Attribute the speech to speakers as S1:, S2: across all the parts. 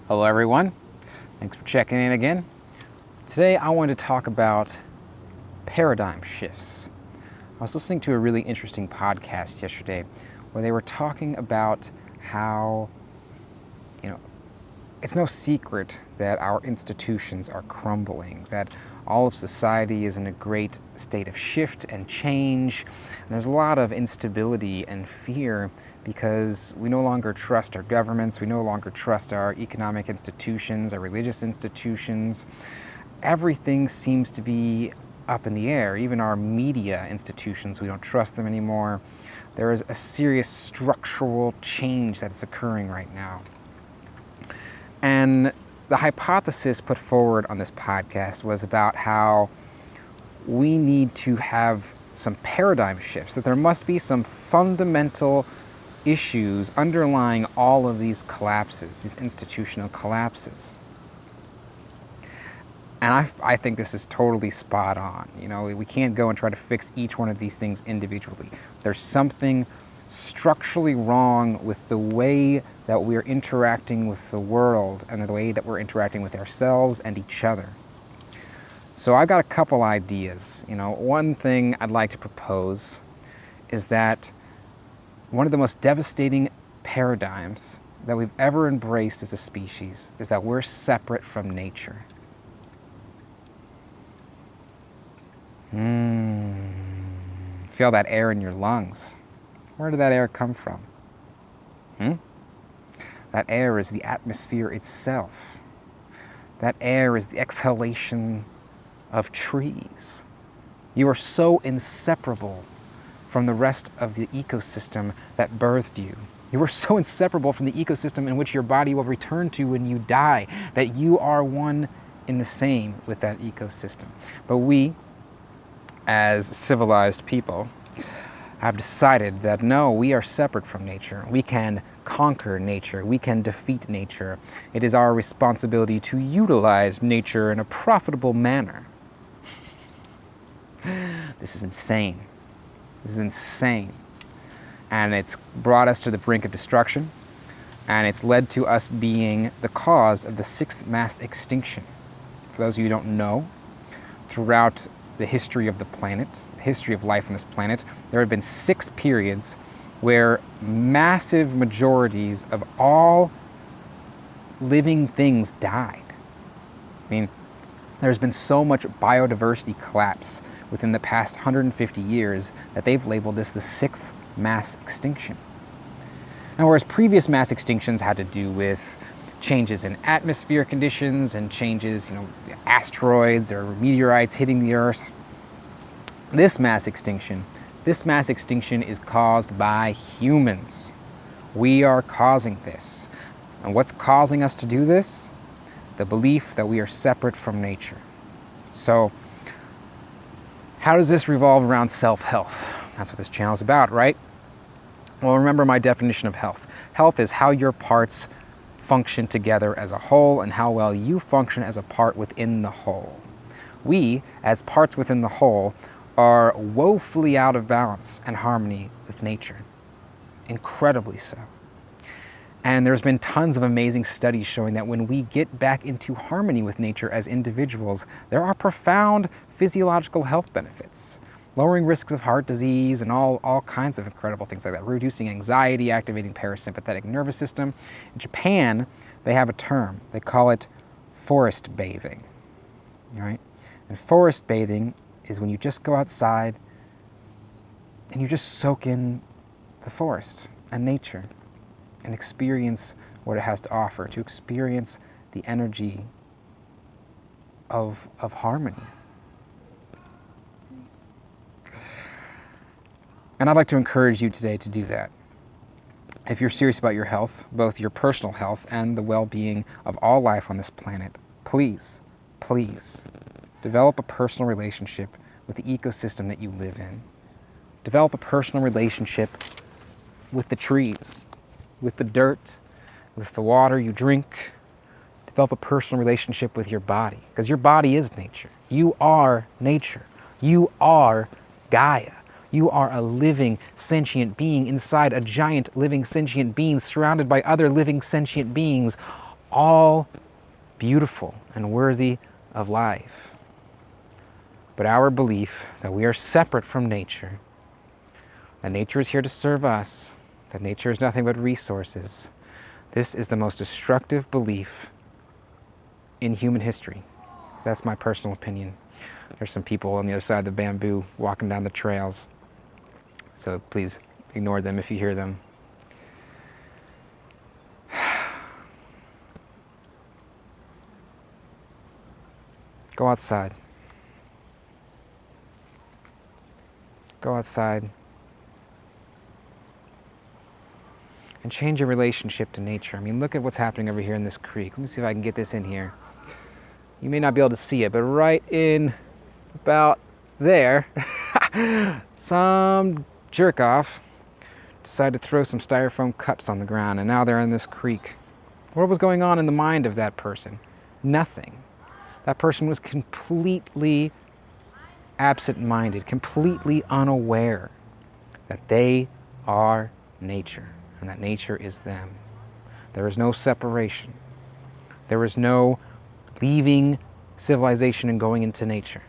S1: Hello everyone, thanks for checking in again. Today I want to talk about paradigm shifts. I was listening to a really interesting podcast yesterday where they were talking about how, it's no secret that our institutions are crumbling, that all of society is in a great state of shift and change. And there's a lot of instability and fear because we no longer trust our governments, we no longer trust our economic institutions, our religious institutions. Everything seems to be up in the air. Even our media institutions, we don't trust them anymore. There is a serious structural change that's occurring right now. And the hypothesis put forward on this podcast was about how we need to have some paradigm shifts, that there must be some fundamental issues underlying all of these collapses, these institutional collapses. And I think this is totally spot on. We can't go and try to fix each one of these things individually. There's something structurally wrong with the way that we're interacting with the world and the way that we're interacting with ourselves and each other. So I got a couple ideas. One thing I'd like to propose is that one of the most devastating paradigms that we've ever embraced as a species is that we're separate from nature. Feel that air in your lungs. Where did that air come from? That air is the atmosphere itself. That air is the exhalation of trees. You are so inseparable from the rest of the ecosystem that birthed you. You are so inseparable from the ecosystem in which your body will return to when you die, that you are one in the same with that ecosystem. But we, as civilized people, have decided that no, we are separate from nature. We can conquer nature. We can defeat nature. It is our responsibility to utilize nature in a profitable manner. This is insane. This is insane. And it's brought us to the brink of destruction, and it's led to us being the cause of the sixth mass extinction. For those of you who don't know, throughout the history of the planet, the history of life on this planet, there have been 6 periods where massive majorities of all living things died. There's been so much biodiversity collapse within the past 150 years that they've labeled this the 6th mass extinction. Now, whereas previous mass extinctions had to do with changes in atmosphere conditions and changes, asteroids or meteorites hitting the Earth. This mass extinction is caused by humans. We are causing this. And what's causing us to do this? The belief that we are separate from nature. So, how does this revolve around self-health? That's what this channel is about, right? Well, remember my definition of health. Health is how your parts function together as a whole and how well you function as a part within the whole. We, as parts within the whole, are woefully out of balance and harmony with nature. Incredibly so. And there's been tons of amazing studies showing that when we get back into harmony with nature as individuals, there are profound physiological health benefits. Lowering risks of heart disease and all kinds of incredible things like that. Reducing anxiety, activating parasympathetic nervous system. In Japan, they have a term. They call it forest bathing. All right? And forest bathing is when you just go outside and you just soak in the forest and nature and experience what it has to offer, to experience the energy of harmony. And I'd like to encourage you today to do that. If you're serious about your health, both your personal health and the well-being of all life on this planet, please, develop a personal relationship with the ecosystem that you live in. Develop a personal relationship with the trees, with the dirt, with the water you drink. Develop a personal relationship with your body, because your body is nature. You are nature. You are Gaia. You are a living, sentient being inside a giant living, sentient being surrounded by other living, sentient beings, all beautiful and worthy of life. But our belief that we are separate from nature, that nature is here to serve us, that nature is nothing but resources, this is the most destructive belief in human history. That's my personal opinion. There's some people on the other side of the bamboo walking down the trails, so please ignore them if you hear them. Go outside. Go outside and change your relationship to nature. I mean, look at what's happening over here in this creek. Let me see if I can get this in here. You may not be able to see it, but right in about there, some jerk off decided to throw some styrofoam cups on the ground, and now they're in this creek. What was going on in the mind of that person? Nothing. That person was completely absent-minded, completely unaware that they are nature and that nature is them. There is no separation. There is no leaving civilization and going into nature.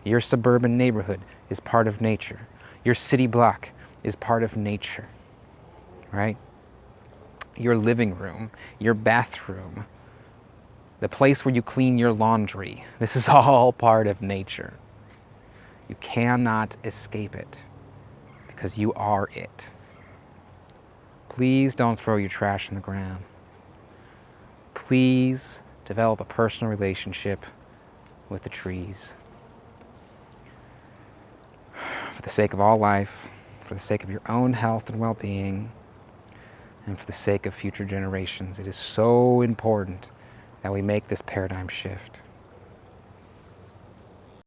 S1: Your suburban neighborhood is part of nature. Your city block is part of nature, right? Your living room, your bathroom, the place where you clean your laundry, this is all part of nature. You cannot escape it because you are it. Please don't throw your trash in the ground. Please develop a personal relationship with the trees. For the sake of all life, for the sake of your own health and well-being, and for the sake of future generations, it is so important that we make this paradigm shift.